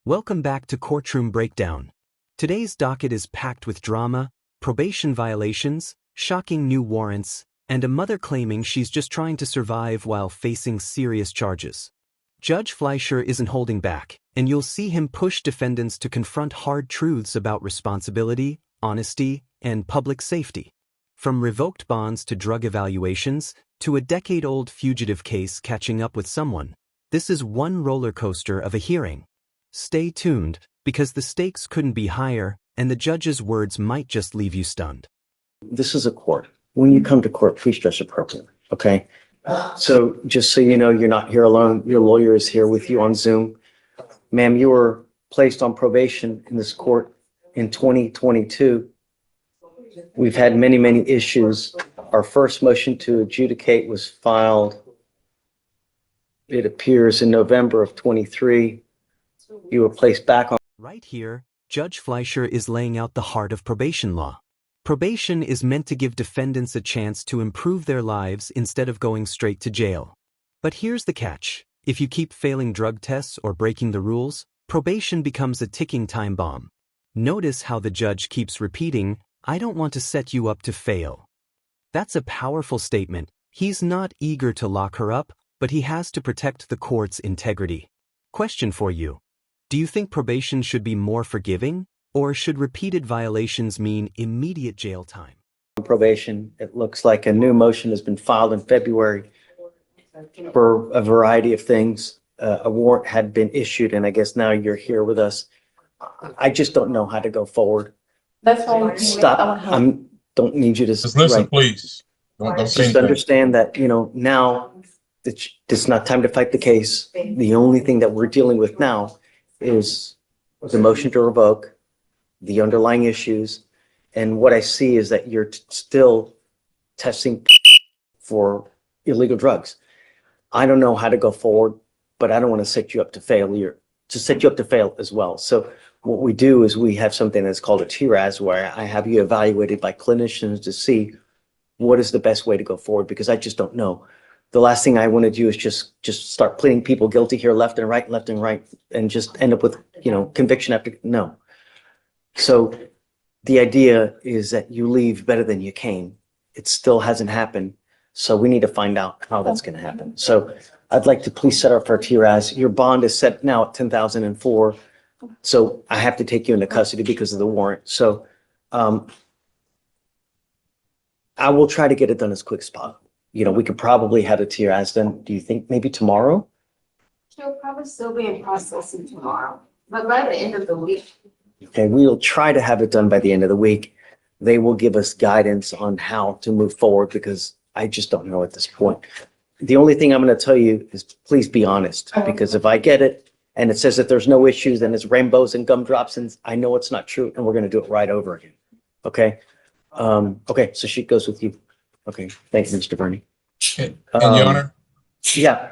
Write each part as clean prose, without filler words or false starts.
Welcome back to Courtroom Breakdown. Today's docket is packed with drama, probation violations, shocking new warrants, and a mother claiming she's just trying to survive while facing serious charges. Judge Fleischer isn't holding back, and you'll see him push defendants to confront hard truths about responsibility, honesty, and public safety. From revoked bonds to drug evaluations, to a decade-old fugitive case catching up with someone, this is one roller coaster of a hearing. Stay tuned, because the stakes couldn't be higher, and the judge's words might just leave you stunned. This is a court. When you come to court, please dress appropriately, okay? So just so you know, you're not here alone. Your lawyer is here with you on Zoom. Ma'am, you were placed on probation in this court in 2022. We've had many, many issues. Our first motion to adjudicate was filed, it appears, in November of 23. You were placed back on. Right here, Judge Fleischer is laying out the heart of probation law. Probation is meant to give defendants a chance to improve their lives instead of going straight to jail. But here's the catch. If you keep failing drug tests or breaking the rules, probation becomes a ticking time bomb. Notice how the judge keeps repeating, "I don't want to set you up to fail." That's a powerful statement. He's not eager to lock her up, but he has to protect the court's integrity. Question for you. Do you think probation should be more forgiving, or should repeated violations mean immediate jail time? Probation, it looks like a new motion has been filed in February for a variety of things. A warrant had been issued, and I guess now you're here with us. I just don't know how to go forward. That's fine. Stop. Don't need you to. Just listen, please. Don't say Just anything. understand that, now it's not time to fight the case. The only thing that we're dealing with now is the motion to revoke, the underlying issues, and what I see is that you're still testing for illegal drugs. I don't know how to go forward, but I don't want to set you up to failure, to set you up to fail as well. So what we do is we have something that's called a TRAS, where I have you evaluated by clinicians to see what is the best way to go forward, because I just don't know. The last thing I want to do is just start pleading people guilty here, left and right, and just end up with, conviction after, no. So the idea is that you leave better than you came. It still hasn't happened. So we need to find out how that's going to happen. So I'd like to please set up our TRAS. Your bond is set now at $10,004. So I have to take you into custody because of the warrant. So I will try to get it done as quick as possible. We could probably have a TRAS done. Do you think maybe tomorrow? She'll probably still be in processing tomorrow, but by the end of the week. Okay, we'll try to have it done by the end of the week. They will give us guidance on how to move forward, because I just don't know at this point. The only thing I'm going to tell you is please be honest, because if I get it and it says that there's no issues and it's rainbows and gumdrops, and I know it's not true, and we're going to do it right over again. Okay? Okay, so she goes with you. Okay, thank you, Mr. Bernie. And Your Honor, Yeah,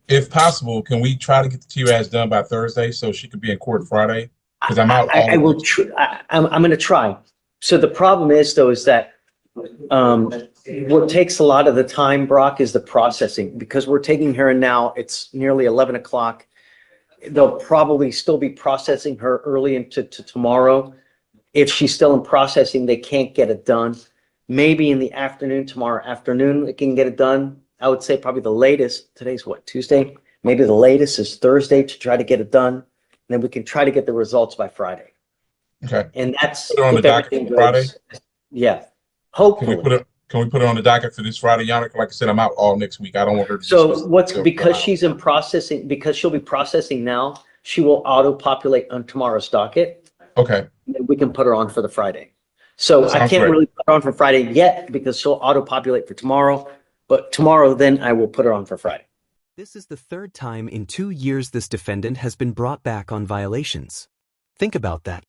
if possible, can we try to get the TRAS done by Thursday so she could be in court Friday? Because I'm out. I will. I'm going to try. So the problem is, though, is that what takes a lot of the time, Brock, is the processing. Because we're taking her in now, it's nearly 11 o'clock. They'll probably still be processing her early into tomorrow. If she's still in processing, they can't get it done. Maybe in the afternoon, tomorrow afternoon, they can get it done. I would say probably the latest, today's what, Tuesday? Maybe the latest is Thursday to try to get it done. And then we can try to get the results by Friday. Okay. And that's Put it on the docket for Friday? Yeah, hopefully. Can we put it on the docket for this Friday, Your Honor? Like I said, I'm out all next week. I don't want her to. So because she's in processing, because she'll be processing now, she will auto-populate on tomorrow's docket. Okay. And we can put her on for the Friday. So I can't really put her on for Friday yet because she'll auto-populate for tomorrow. But tomorrow, then I will put her on for Friday. This is the third time in 2 years this defendant has been brought back on violations. Think about that.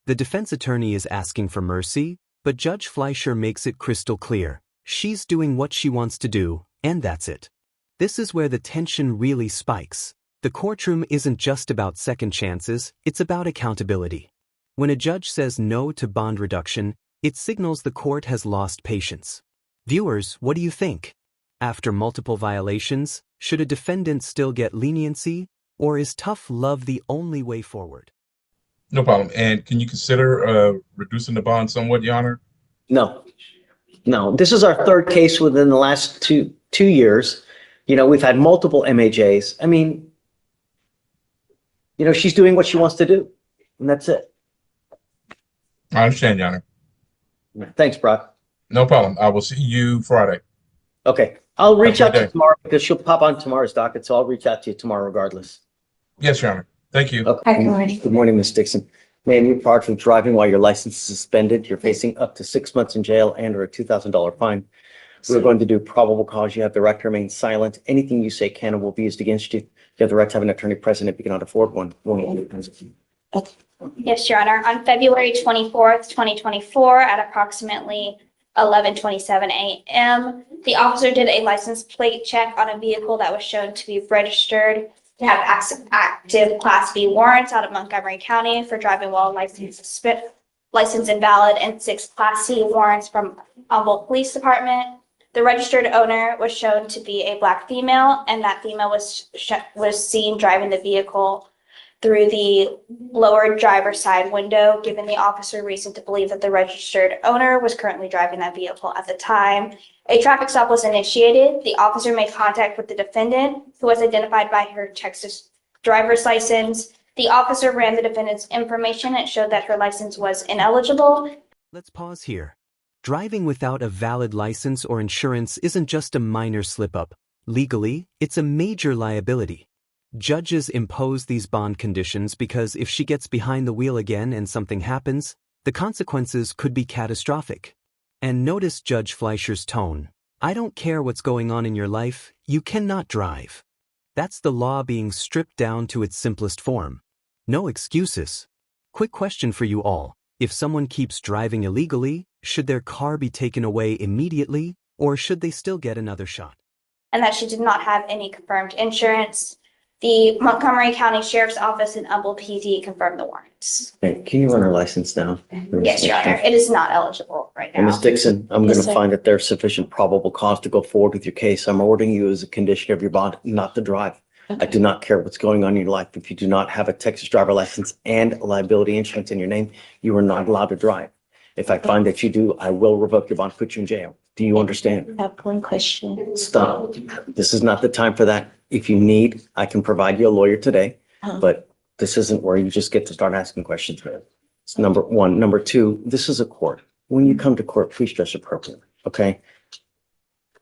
The defense attorney is asking for mercy, but Judge Fleischer makes it crystal clear. She's doing what she wants to do, and that's it. This is where the tension really spikes. The courtroom isn't just about second chances, it's about accountability. When a judge says no to bond reduction, it signals the court has lost patience. Viewers, what do you think? After multiple violations, should a defendant still get leniency, Or is tough love the only way forward? No problem. And can you consider reducing the bond somewhat, Your Honor? No, no. This is our third case within the last two years. We've had multiple MAJs. I mean, she's doing what she wants to do, and that's it. I understand, Your Honor. Thanks, Brock. No problem. I will see you Friday. Okay. I'll reach Have out a to good you tomorrow because she'll pop on tomorrow's docket, so I'll reach out to you tomorrow regardless. Yes, Your Honor. Thank you. Okay. Hi, good morning. Good morning, Ms. Dixon. Ma'am, you're charged with driving while your license is suspended. You're facing up to 6 months in jail and/or a $2,000 fine. We're going to do probable cause. You have the right to remain silent. Anything you say can and will be used against you. You have the right to have an attorney present if you cannot afford one. Yes, Your Honor. On February 24th, 2024, at approximately 11:27 a.m., the officer did a license plate check on a vehicle that was shown to be registered to have active Class B warrants out of Montgomery County for driving while license invalid, and 6 Class C warrants from Humboldt Police Department. The registered owner was shown to be a Black female, and that female was seen driving the vehicle through the lower driver's side window, giving the officer reason to believe that the registered owner was currently driving that vehicle at the time. A traffic stop was initiated. The officer made contact with the defendant, who was identified by her Texas driver's license. The officer ran the defendant's information and showed that her license was ineligible. Let's pause here. Driving without a valid license or insurance isn't just a minor slip-up. Legally, it's a major liability. Judges impose these bond conditions because if she gets behind the wheel again and something happens, the consequences could be catastrophic. And notice Judge Fleischer's tone. I don't care what's going on in your life, you cannot drive. That's the law being stripped down to its simplest form. No excuses. Quick question for you all. If someone keeps driving illegally, should their car be taken away immediately, or should they still get another shot? And that she did not have any confirmed insurance. The Montgomery County Sheriff's Office and Humboldt PD confirmed the warrants. Okay, can you run her license down? Yes, Your Honor. It is not eligible right And now. Ms. Dixon, I'm Yes, going to sir. find that there's sufficient probable cause to go forward with your case. I'm ordering you as a condition of your bond not to drive. I do not care what's going on in your life. If you do not have a Texas driver license and liability insurance in your name, you are not allowed to drive. If I find that you do, I will revoke your bond, put you in jail. Do you understand? I have one question. Stop. This is not the time for that. If you need, I can provide you a lawyer today, but this isn't where you just get to start asking questions. It's number one. Number two, this is a court. When you come to court, please dress appropriately, okay?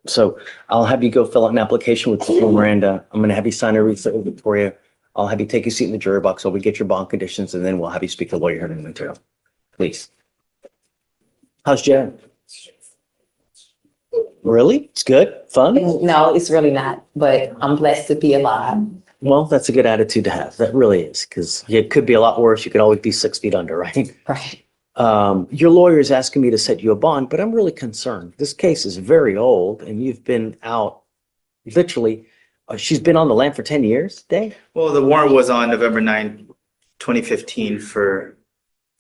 So I'll have you go fill out an application with Miranda. I'm going to have you sign a receipt with Victoria. I'll have you take a seat in the jury box while we get your bond conditions, and then we'll have you speak to a lawyer here in the material. Please. How's Jen? Really? It's good? Fun? No, it's really not, but I'm blessed to be alive. Well, that's a good attitude to have. That really is, because it could be a lot worse. You could always be 6 feet under, right? Right. Your lawyer is asking me to set you a bond, but I'm really concerned. This case is very old, and you've been out literally, she's been on the lam for 10 years, Dave? Well, the warrant was on November 9, 2015 for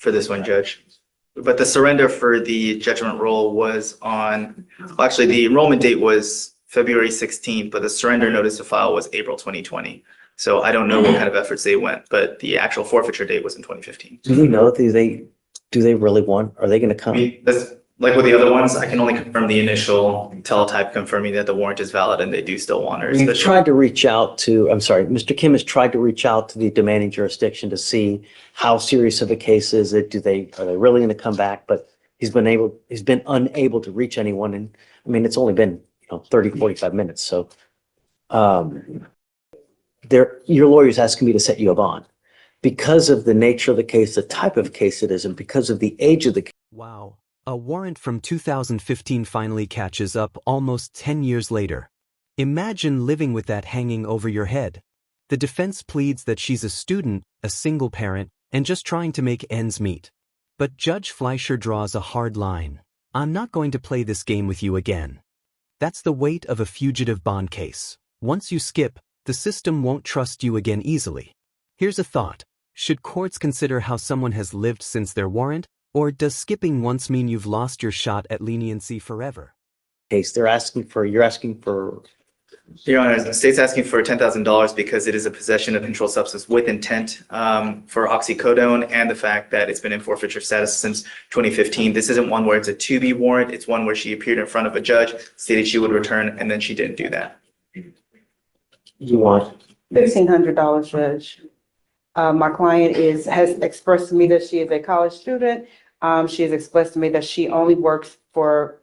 this one, Judge. But the surrender for the judgment roll was on, well, actually, the enrollment date was February 16th, but the surrender notice to file was April 2020. So I don't know what kind of efforts they went, but the actual forfeiture date was in 2015. Do you know, do they really want, are they going to I come? mean, that's, like with the other ones, I can only confirm the initial teletype confirming that the warrant is valid and they do still want her. We've tried to reach out to, I'm sorry, Mr. Kim has tried to reach out to the demanding jurisdiction to see how serious of a case is it? Are they really going to come back? But he's been unable to reach anyone. And I mean, it's only been, 30, 45 minutes. So, your lawyer's asking me to set you a bond because of the nature of the case, the type of case it is, and because of the age of the case. Wow. A warrant from 2015 finally catches up almost 10 years later. Imagine living with that hanging over your head. The defense pleads that she's a student, a single parent, and just trying to make ends meet. But Judge Fleischer draws a hard line. I'm not going to play this game with you again. That's the weight of a fugitive bond case. Once you skip, the system won't trust you again easily. Here's a thought. Should courts consider how someone has lived since their warrant? Or does skipping once mean you've lost your shot at leniency forever? Case you're asking for Your Honor, the state's asking for $10,000 because it is a possession of controlled substance with intent for oxycodone and the fact that it's been in forfeiture status since 2015. This isn't one where it's a to-be warrant. It's one where she appeared in front of a judge, stated she would return, and then she didn't do that. You want? $1,500, Judge. My client has expressed to me that she is a college student. She has expressed to me that she only works for,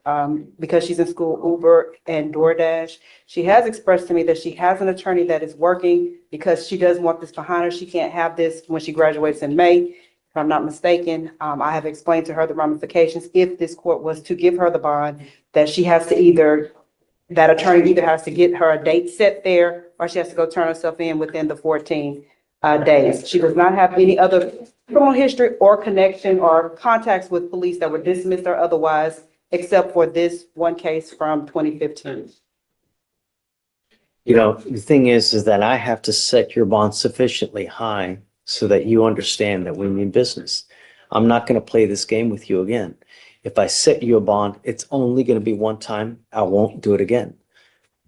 because she's in school, Uber and DoorDash. She has expressed to me that she has an attorney that is working because she doesn't want this behind her. She can't have this when she graduates in May, if I'm not mistaken. I have explained to her the ramifications if this court was to give her the bond, that she has to that attorney either has to get her a date set there or she has to go turn herself in within the 14 days. She does not have any other criminal history or connection or contacts with police that were dismissed or otherwise, except for this one case from 2015. You know, the thing is that I have to set your bond sufficiently high so that you understand that we mean business. I'm not going to play this game with you again. If I set you a bond, it's only going to be one time. I won't do it again.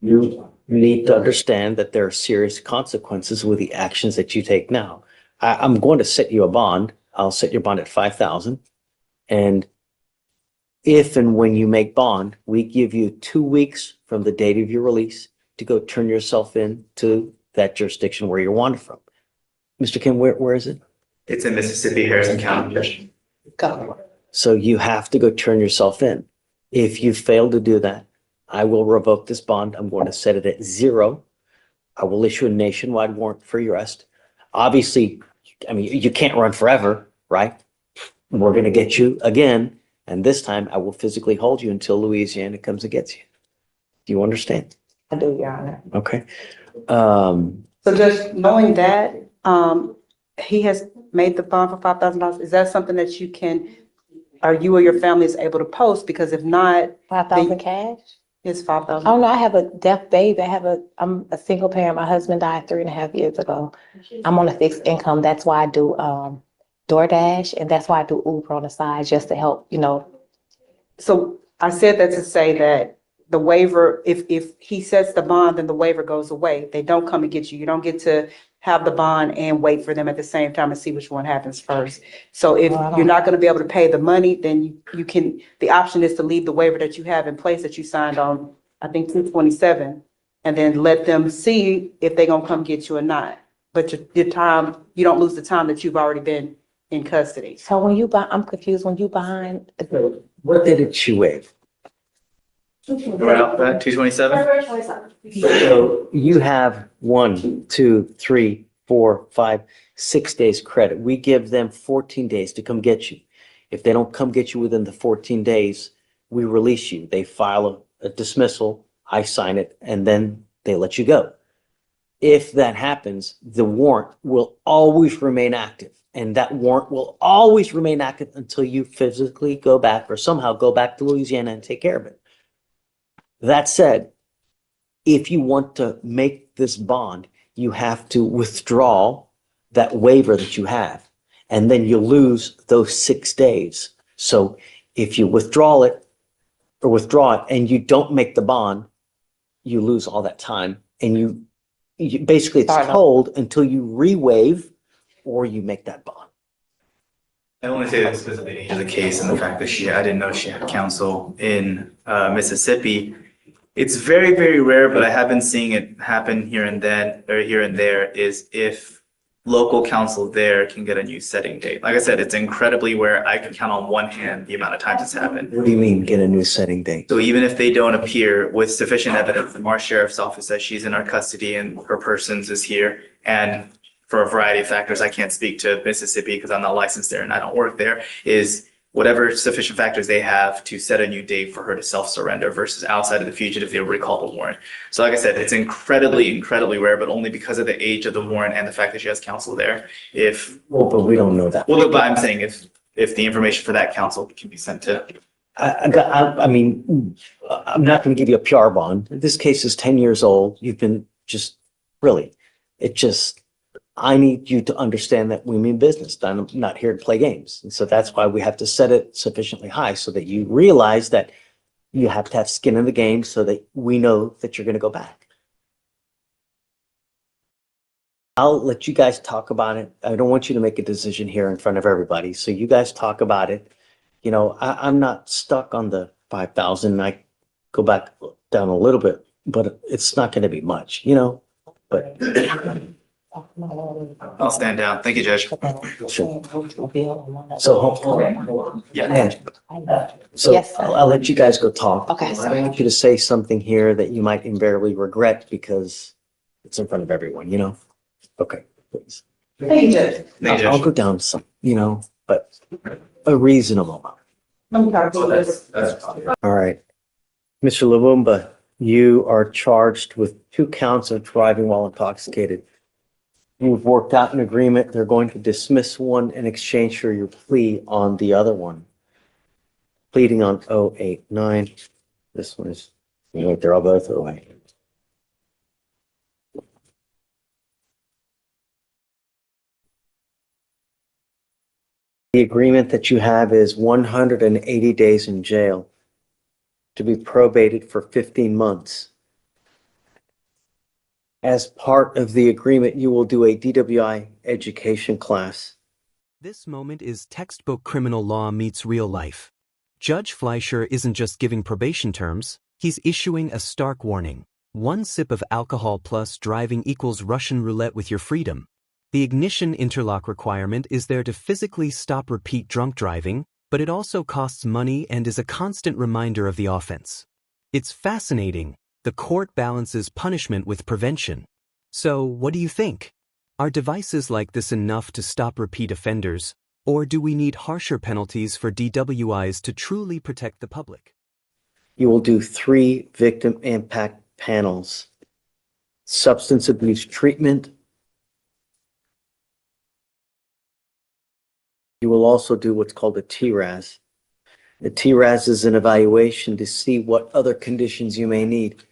You need to understand that there are serious consequences with the actions that you take now. I'm going to set you a bond. I'll set your bond at $5,000. And if and when you make bond, we give you 2 weeks from the date of your release to go turn yourself in to that jurisdiction where you're wanted from. Mr. Kim, where is it? It's in Mississippi, Harrison County, Judge. Go. So you have to go turn yourself in. If you fail to do that, I will revoke this bond. I'm going to set it at 0. I will issue a nationwide warrant for your arrest. Obviously, I mean, you can't run forever, right? We're going to get you again. And this time I will physically hold you until Louisiana comes and gets you. Do you understand? I do, Your Honor. Okay. So just knowing that, he has made the bond for $5,000, is that something that you can, or you or your family is able to post? Because if not, 5,000 cash? it's $5,000. Oh, no, I have a deaf baby. I'm a single parent. My husband died 3.5 years ago. I'm on a fixed income. That's why I do DoorDash, and that's why I do Uber on the side, just to help, So I said that to say that the waiver, if he sets the bond, then the waiver goes away. They don't come and get you. You don't get to have the bond and wait for them at the same time and see which one happens first. So if you're not going to be able to pay the money, then you can, the option is to leave the waiver that you have in place that you signed on, I think 2/27, and then let them see if they're going to come get you or not. But your time, you don't lose the time that you've already been in custody. So when you buy, I'm confused, when you behind, What did she waive? Right off the bat, 227? February 27th. So you have 1, 2, 3, 4, 5, 6 days credit. We give them 14 days to come get you. If they don't come get you within the 14 days, we release you. They file a dismissal, I sign it, and then they let you go. If that happens, the warrant will always remain active. And that warrant will always remain active until you physically go back or somehow go back to Louisiana and take care of it. That said, if you want to make this bond, you have to withdraw that waiver that you have, and then you lose those 6 days. So if you withdraw it and you don't make the bond, you lose all that time, and you basically it's told until you re-waive or you make that bond. I only say this because of the age of the case and the fact that I didn't know she had counsel in Mississippi. It's very, very rare, but I have been seeing it happen here and there, is if local counsel there can get a new setting date. Like I said, it's incredibly rare. I can count on one hand the amount of times it's happened. What do you mean, get a new setting date? So even if they don't appear with sufficient evidence, the Marsh Sheriff's Office says she's in our custody and her persons is here, and for a variety of factors, I can't speak to Mississippi because I'm not licensed there and I don't work there, is whatever sufficient factors they have to set a new date for her to self-surrender versus outside of the fugitive, they will recall the warrant. So like I said, it's incredibly, incredibly rare, but only because of the age of the warrant and the fact that she has counsel there. Well, but we don't know that. Well, but I'm saying if the information for that counsel can be sent to. I mean, I'm not going to give you a PR bond. This case is 10 years old. You've been I need you to understand that we mean business. I'm not here to play games. And so that's why we have to set it sufficiently high so that you realize that you have to have skin in the game so that we know that you're going to go back. I'll let you guys talk about it. I don't want you to make a decision here in front of everybody. So you guys talk about it. You know, I'm not stuck on the 5,000. I go back down a little bit, but it's not going to be much, you know, but I'll stand down. Thank you, Judge. so, Yeah. so Yes, sir. I'll let you guys go talk. Okay, I sir. don't want you to say something here that you might invariably regret because it's in front of everyone, you know? Okay, please. Thank you, Judge. Thank you, I'll Judge. go down some, you know, but a reasonable amount. All right. Mr. Lumumba, you are charged with 2 counts of driving while intoxicated. You've worked out an agreement. They're going to dismiss one in exchange for your plea on the other one. Pleading on 089. This one is, you know, they're all both 08. The agreement that you have is 180 days in jail to be probated for 15 months. As part of the agreement, you will do a DWI education class. This moment is textbook criminal law meets real life. Judge Fleischer isn't just giving probation terms, he's issuing a stark warning. 1 sip of alcohol plus driving equals Russian roulette with your freedom. The ignition interlock requirement is there to physically stop repeat drunk driving, but it also costs money and is a constant reminder of the offense. It's fascinating. The court balances punishment with prevention. So, what do you think? Are devices like this enough to stop repeat offenders, or do we need harsher penalties for DWIs to truly protect the public? You will do 3 victim impact panels. Substance abuse treatment. You will also do what's called a TRAS. The TRAS is an evaluation to see what other conditions you may need.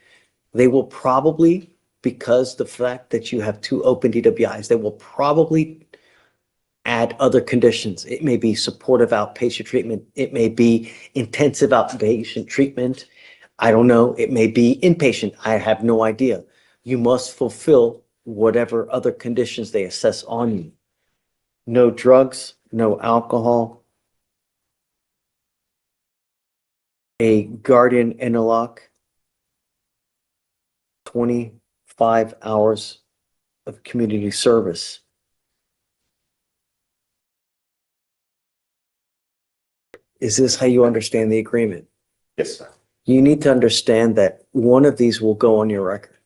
They will probably, because the fact that you have 2 open DWIs, they will probably add other conditions. It may be supportive outpatient treatment. It may be intensive outpatient treatment. I don't know. It may be inpatient. I have no idea. You must fulfill whatever other conditions they assess on you. No drugs, no alcohol. A guardian interlock. 25 hours of community service. Is this how you understand the agreement? Yes, sir. You need to understand that one of these will go on your record.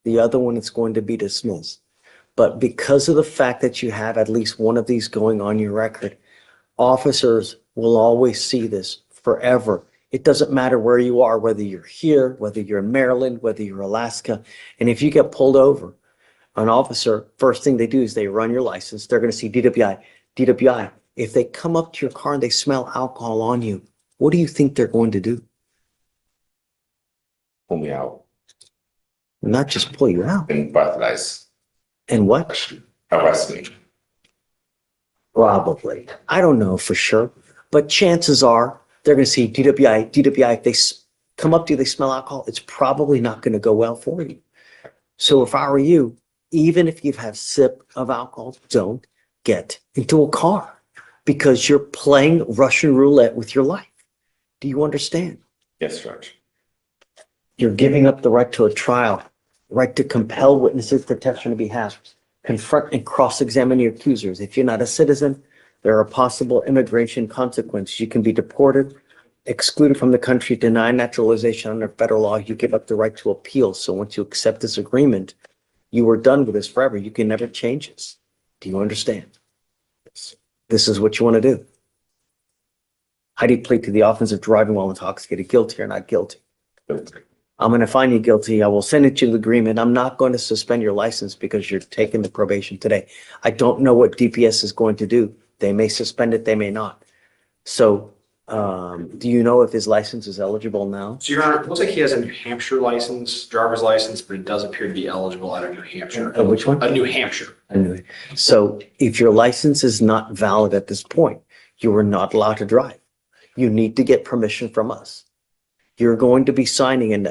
The other one is going to be dismissed. But because of the fact that you have at least one of these going on your record, officers will always see this forever. It doesn't matter where you are, whether you're here, whether you're in Maryland, whether you're Alaska. And if you get pulled over, an officer, first thing they do is they run your license. They're going to see DWI, DWI. If they come up to your car and they smell alcohol on you, what do you think they're going to do? Pull me out Not just pull you out. and breathalyze. And what? Arrest me. Probably. I don't know for sure. But chances are they're going to see DWI, DWI. If they come up to you, they smell alcohol, it's probably not going to go well for you. So if I were you, even if you've had a sip of alcohol, don't get into a car because you're playing Russian roulette with your life. Do you understand? Yes, Judge. You're giving up the right to a trial, right to compel witnesses to testify on your behalf, confront and cross-examine your accusers. If you're not a citizen, there are possible immigration consequences. You can be deported, excluded from the country, denied naturalization under federal law. You give up the right to appeal. So once you accept this agreement, you are done with this forever. You can never change this. Do you understand? Yes. This is what you want to do. How do you plead to the offense of driving while intoxicated? Guilty or not guilty? Guilty. I'm going to find you guilty. I will send it to the agreement. I'm not going to suspend your license because you're taking the probation today. I don't know what DPS is going to do. They may suspend it, they may not. So do you know if his license is eligible now? So Your Honor, it looks like he has a New Hampshire license, driver's license, but he does appear to be eligible out of New Hampshire. Which one? New Hampshire. Anyway, so if your license is not valid at this point, you are not allowed to drive. You need to get permission from us. You're going to be signing an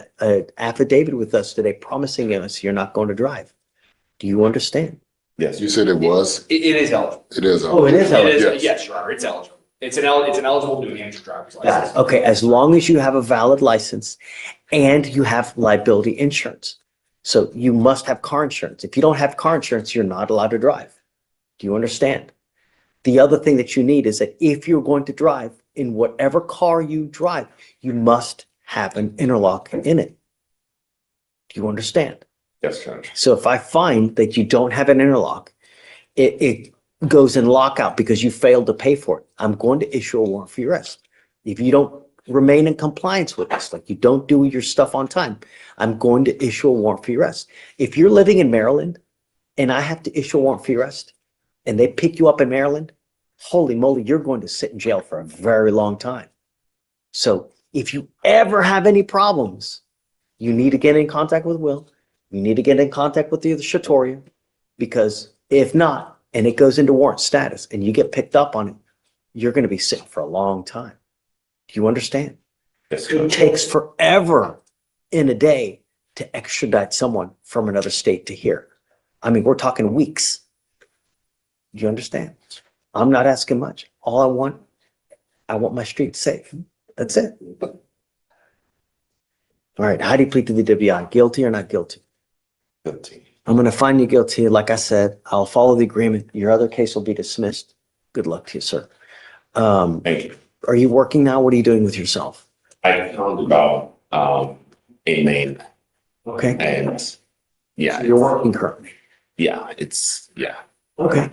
affidavit with us today promising us you're not going to drive. Do you understand? Yes, you said it was. It is eligible. It is. Oh, it is It is, eligible. yes, Your Honor, it's eligible. It's an eligible New Hampshire driver's Yeah, license. okay, as long as you have a valid license and you have liability insurance. So you must have car insurance. If you don't have car insurance, you're not allowed to drive. Do you understand? The other thing that you need is that if you're going to drive in whatever car you drive, you must have an interlock in it. Do you understand? Yes, Judge. So if I find that you don't have an interlock, it goes in lockout because you failed to pay for it. I'm going to issue a warrant for your arrest. If you don't remain in compliance with this, like you don't do your stuff on time, I'm going to issue a warrant for your arrest. If you're living in Maryland and I have to issue a warrant for your arrest and they pick you up in Maryland, holy moly, you're going to sit in jail for a very long time. So if you ever have any problems, you need to get in contact with Will. You need to get in contact with the Shatoria, because if not, and it goes into warrant status and you get picked up on it, you're going to be sitting for a long time. Do you understand? Yes, It Judge. takes forever in a day to extradite someone from another state to here. I mean, we're talking weeks. Do you understand? I'm not asking much. All I want my street safe. That's it. All right. How do you plead to the WI? Guilty or not guilty? Guilty. I'm going to find you guilty. Like I said, I'll follow the agreement. Your other case will be dismissed. Good luck to you, sir. Thank you. Are you working now? What are you doing with yourself? I found about a main, Okay. and yeah, You're working currently. yeah, it's yeah. Okay.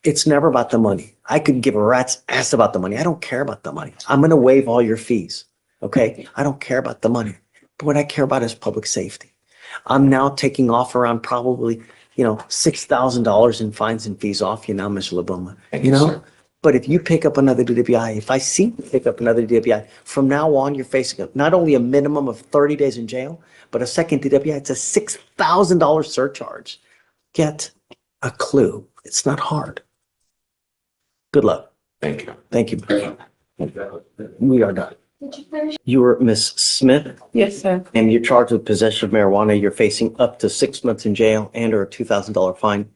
It's never about the money. I could give a rat's ass about the money. I don't care about the money. I'm going to waive all your fees. Okay. I don't care about the money. But what I care about is public safety. I'm now taking off around probably, $6,000 in fines and fees off you now, Mr. LaBoma. Thank you, sir. But if you pick up another DWI, if I see you pick up another DWI, from now on, you're facing not only a minimum of 30 days in jail, but a second DWI, it's a $6,000 surcharge. Get a clue. It's not hard. Good luck. Thank you. Thank you. We are done. You were Miss Smith, Yes, sir. and you're charged with possession of marijuana. You're facing up to 6 months in jail and or a $2,000 fine.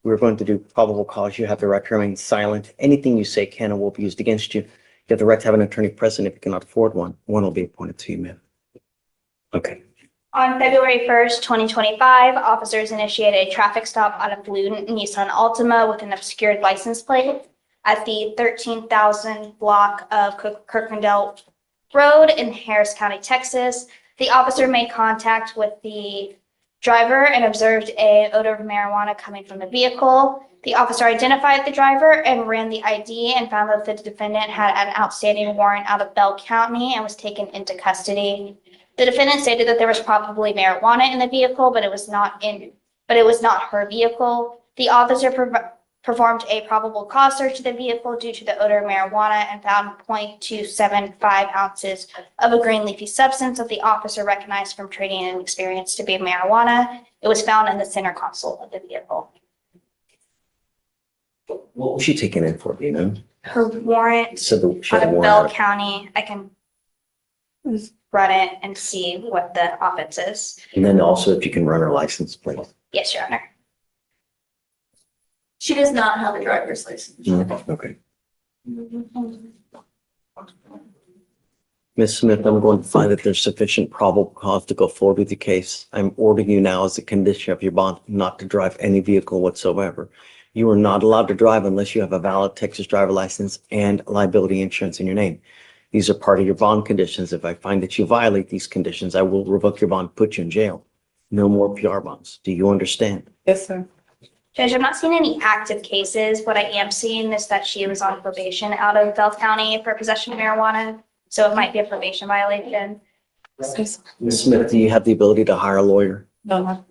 We're going to do probable cause. You have the right to remain silent. Anything you say can and will be used against you. You have the right to have an attorney present if you cannot afford one. One will be appointed to you, ma'am. Okay. On February 1st, 2025, officers initiated a traffic stop on a blue Nissan Altima with an obscured license plate at the 13,000 block of Kirklandale Road in Harris County, Texas. The officer made contact with the driver and observed an odor of marijuana coming from the vehicle. The officer identified the driver and ran the ID and found that the defendant had an outstanding warrant out of Bell County and was taken into custody. The defendant stated that there was probably marijuana in the vehicle, but it was not her vehicle. The officer performed a probable cause search of the vehicle due to the odor of marijuana and found 0.275 ounces of a green leafy substance that the officer recognized from training and experience to be marijuana. It was found in the center console of the vehicle. What was she taken in for, do you know? Her warrant So she out had a of warrant. Bell out. County, I can run it and see what the offense is. And then also if you can run her license plate. Yes, Your Honor. She does not have a driver's license. Okay. Ms. Smith, I'm going to find that there's sufficient probable cause to go forward with the case. I'm ordering you now as a condition of your bond not to drive any vehicle whatsoever. You are not allowed to drive unless you have a valid Texas driver license and liability insurance in your name. These are part of your bond conditions. If I find that you violate these conditions, I will revoke your bond, put you in jail. No more PR bonds. Do you understand? Yes, sir. Judge, I'm not seeing any active cases. What I am seeing is that she was on probation out of Bell County for possession of marijuana. So it might be a probation violation. Ms. Smith, do you have the ability to hire a lawyer? No.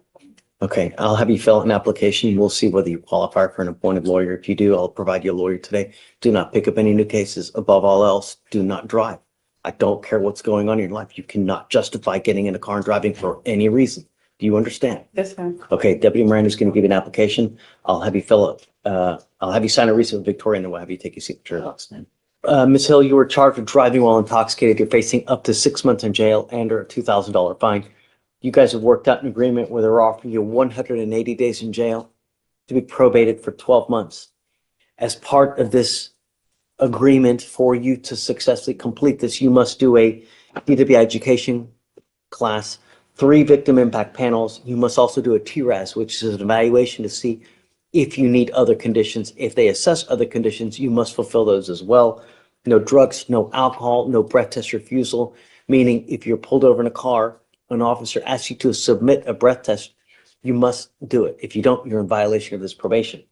Okay, I'll have you fill out an application. We'll see whether you qualify for an appointed lawyer. If you do, I'll provide you a lawyer today. Do not pick up any new cases. Above all else, do not drive. I don't care what's going on in your life. You cannot justify getting in a car and driving for any reason. Do you understand? Yes, sir. Okay, Deputy Miranda's going to give you an application. I'll have you fill it. I'll have you sign a receipt with Victoria, and then we'll have you take your signature. Ms. Hill, you were charged with driving while intoxicated. You're facing up to 6 months in jail and or a $2,000 fine. You guys have worked out an agreement where they're offering you 180 days in jail to be probated for 12 months. As part of this agreement for you to successfully complete this, you must do a DWI education class, 3 victim impact panels. You must also do a TRAS, which is an evaluation to see if you need other conditions. If they assess other conditions, you must fulfill those as well. No drugs, no alcohol, no breath test refusal, meaning if you're pulled over in a car, an officer asks you to submit a breath test, you must do it. If you don't, you're in violation of this probation.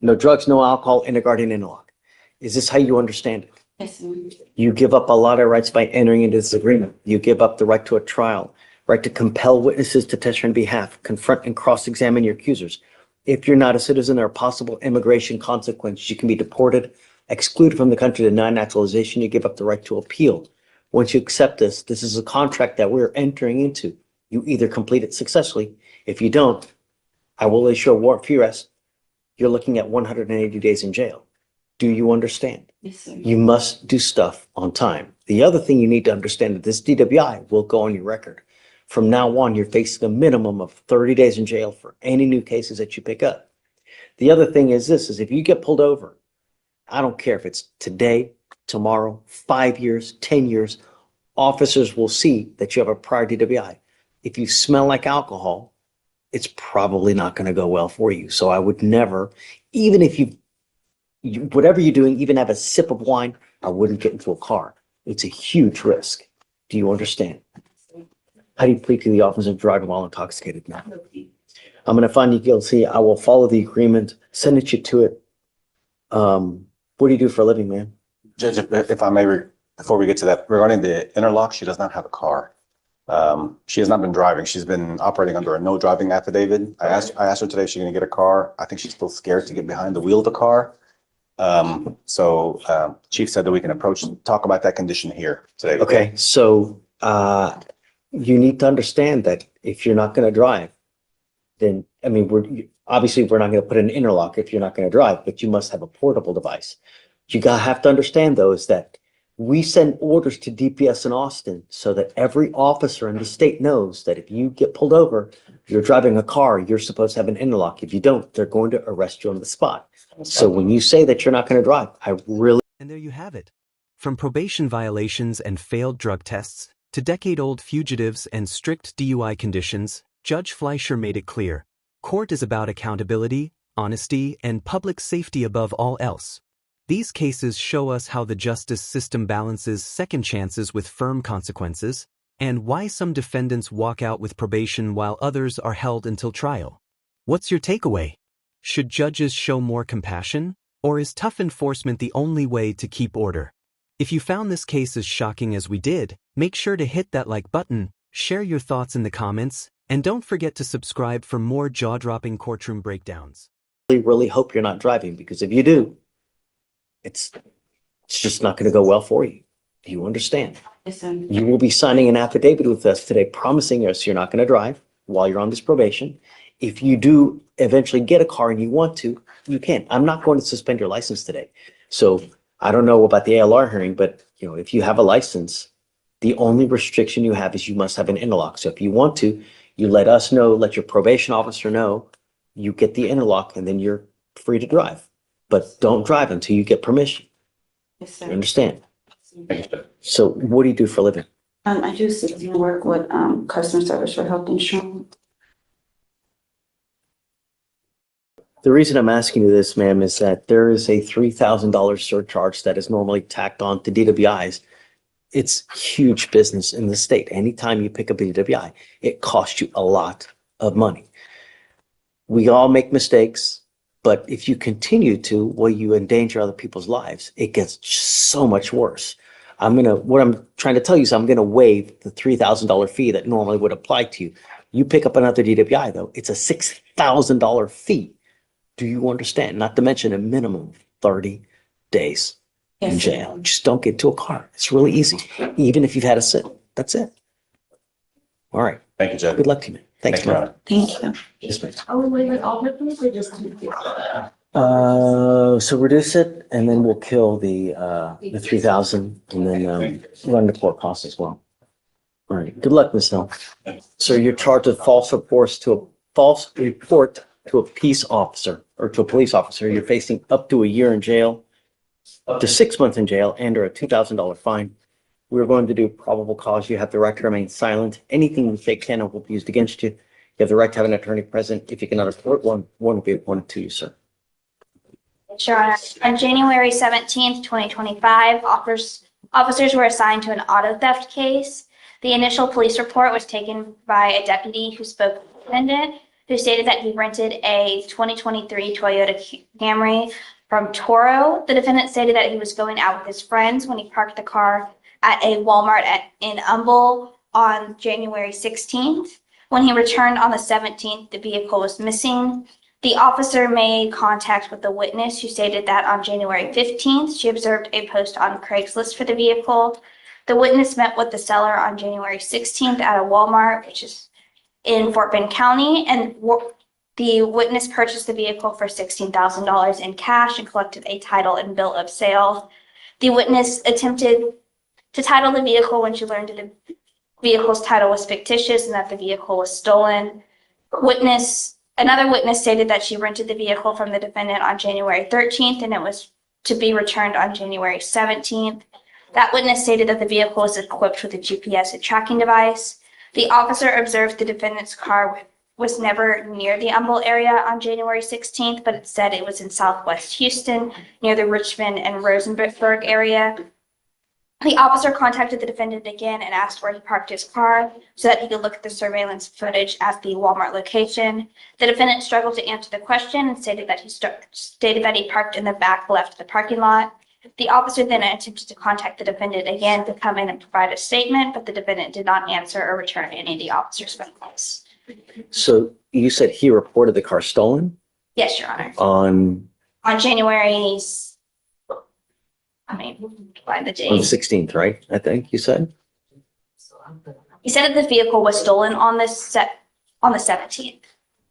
No drugs, no alcohol, interguardian interlock. Is this how you understand it? Yes, ma'am. You give up a lot of rights by entering into this agreement. You give up the right to a trial, right to compel witnesses to testify on behalf, confront and cross-examine your accusers. If you're not a citizen, there are possible immigration consequences. You can be deported, excluded from the country to non-naturalization. You give up the right to appeal. Once you accept this, this is a contract that we're entering into. You either complete it successfully. If you don't, I will issue a warrant for your arrest. You're looking at 180 days in jail. Do you understand? Yes, sir. You must do stuff on time. The other thing you need to understand that this DWI will go on your record. From now on, you're facing a minimum of 30 days in jail for any new cases that you pick up. The other thing is this, is if you get pulled over, I don't care if it's today, tomorrow, 5 years, 10 years, officers will see that you have a prior DWI. If you smell like alcohol, it's probably not going to go well for you. So I would never, even if whatever you're doing, even have a sip of wine, I wouldn't get into a car. It's a huge risk. Do you understand? How do you plead to the offense of driving while intoxicated now? I'm going to find you guilty. I will follow the agreement, sentence you to it. What do you do for a living, man? Judge, if I may, before we get to that, regarding the interlock, she does not have a car. She has not been driving. She's been operating under a no driving affidavit. I asked her today if she's going to get a car. I think she's still scared to get behind the wheel of the car. Chief said that we can talk about that condition here today. Okay, so you need to understand that if you're not going to drive, then, I mean, we're not going to put an interlock if you're not going to drive, but you must have a portable device. You have to understand, though, is that we send orders to DPS in Austin so that every officer in the state knows that if you get pulled over, you're driving a car, you're supposed to have an interlock. If you don't, they're going to arrest you on the spot. So when you say that you're not going to drive, I really... And there you have it. From probation violations and failed drug tests to decade-old fugitives and strict DUI conditions, Judge Fleischer made it clear. Court is about accountability, honesty, and public safety above all else. These cases show us how the justice system balances second chances with firm consequences, and why some defendants walk out with probation while others are held until trial. What's your takeaway? Should judges show more compassion, or is tough enforcement the only way to keep order? If you found this case as shocking as we did, make sure to hit that like button, share your thoughts in the comments, and don't forget to subscribe for more jaw-dropping courtroom breakdowns. really hope you're not driving, because if you do, it's just not going to go well for you. Do you understand? Yes, sir. You will be signing an affidavit with us today promising us you're not going to drive while you're on this probation. If you do eventually get a car and you want to, you can. I'm not going to suspend your license today. So I don't know about the ALR hearing, but if you have a license, the only restriction you have is you must have an interlock. So if you want to, you let us know, let your probation officer know, you get the interlock, and then you're free to drive. But don't drive until you get permission. Yes, sir. You understand? So what do you do for a living? I do citizen work with customer service for health insurance. The reason I'm asking you this, ma'am, is that there is a $3,000 surcharge that is normally tacked on to DWIs. It's huge business in the state. Anytime you pick up a DWI, it costs you a lot of money. We all make mistakes, but if you continue to, well, you endanger other people's lives. It gets so much worse. What I'm trying to tell you is I'm going to waive the $3,000 fee that normally would apply to you. You pick up another DWI, though, it's a $6,000 fee. Do you understand? Not to mention a minimum of 30 days in jail. Just don't get into a car. It's really easy. Even if you've had a sit, that's it. All right. Thank you, Judge. Good luck to you, man. Thanks, man. Thank you. Yes, ma'am. Are we waiving all of them or just? So reduce it, and then we'll kill the 3,000, and then run the court costs as well. All right. Good luck, Ms. Hill. So you're charged with false report to a peace officer or to a police officer, you're facing up to a year in jail, up to 6 months in jail, and or a $2,000 fine. We're going to do probable cause. You have the right to remain silent. Anything you say can or will be used against you. You have the right to have an attorney present. If you cannot afford one will be appointed to you, sir. Your Honor, on January 17th, 2025, officers were assigned to an auto theft case. The initial police report was taken by a deputy who spoke with the defendant, who stated that he rented a 2023 Toyota Camry from Toro. The defendant stated that he was going out with his friends when he parked the car at a Walmart in Humble on January 16th. When he returned on the 17th, the vehicle was missing. The officer made contact with the witness, who stated that on January 15th, she observed a post on Craigslist for the vehicle. The witness met with the seller on January 16th at a Walmart, which is in Fort Bend County, and the witness purchased the vehicle for $16,000 in cash and collected a title and bill of sale. The witness attempted to title the vehicle when she learned that the vehicle's title was fictitious and that the vehicle was stolen. Another witness stated that she rented the vehicle from the defendant on January 13th and it was to be returned on January 17th. That witness stated that the vehicle was equipped with a GPS and tracking device. The officer observed the defendant's car was never near the Humble area on January 16th, but it said it was in Southwest Houston, near the Richmond and Rosenberg area. The officer contacted the defendant again and asked where he parked his car so that he could look at the surveillance footage at the Walmart location. The defendant struggled to answer the question and stated that he parked in the back left of the parking lot. The officer then attempted to contact the defendant again to come in and provide a statement, but the defendant did not answer or return any of the officer's phone calls. So you said he reported the car stolen? Yes, Your Honor. On January, find the date. the 16th, right? I think you said? He said that the vehicle was stolen on the 17th.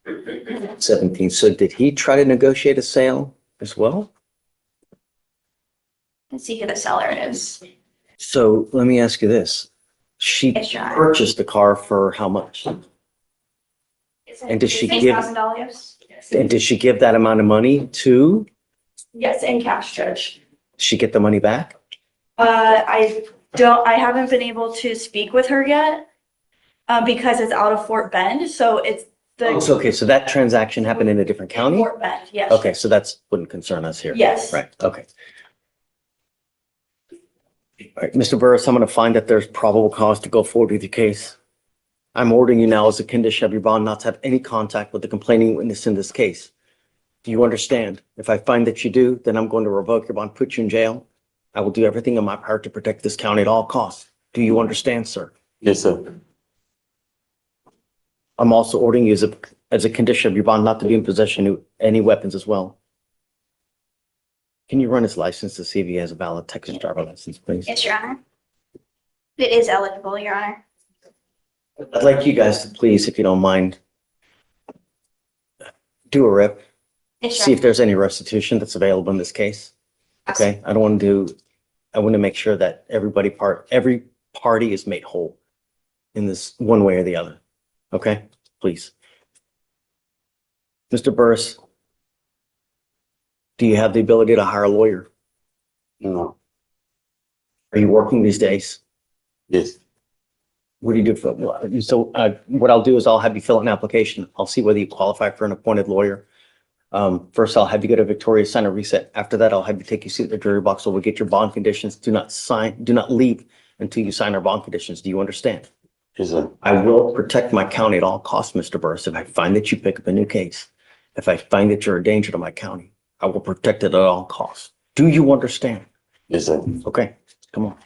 17th. So did he try to negotiate a sale as well? Let's see who the seller is. So let me ask you this. She Yes, Your Honor. purchased the car for how much? And did she give $6,000? and did she give that amount of money to? Yes, in cash, Judge. She get the money back? I haven't been able to speak with her yet, because it's out of Fort Bend, so it's Oh, so, okay, so that transaction happened in a different county? Fort Bend, yes. Okay, so that's wouldn't concern us here. Yes. Right, okay. All right, Mr. Burris, I'm going to find that there's probable cause to go forward with your case. I'm ordering you now as a condition of your bond not to have any contact with the complaining witness in this case. Do you understand? If I find that you do, then I'm going to revoke your bond, put you in jail. I will do everything in my power to protect this county at all costs. Do you understand, sir? Yes, sir. I'm also ordering you as a condition of your bond not to be in possession of any weapons as well. Can you run his license to see if he has a valid Texas driver license, please? Yes, Your Honor. It is eligible, Your Honor. I'd like you guys to please, if you don't mind, do a rip. Yes, Your See Honor. if there's any restitution that's available in this case. Okay, I want to make sure that every party is made whole in this one way or the other. Okay, please. Mr. Burris, do you have the ability to hire a lawyer? No. Are you working these days? Yes. What do you do for, what I'll do is I'll have you fill out an application. I'll see whether you qualify for an appointed lawyer. First, I'll have you go to Victoria, sign a reset. After that, I'll have you take your seat at the jury box. So we'll get your bond conditions. Do not leave until you sign our bond conditions. Do you understand? Yes, sir. I will protect my county at all costs, Mr. Burris. If I find that you pick up a new case, if I find that you're a danger to my county, I will protect it at all costs. Do you understand? Yes, sir. Okay, come on.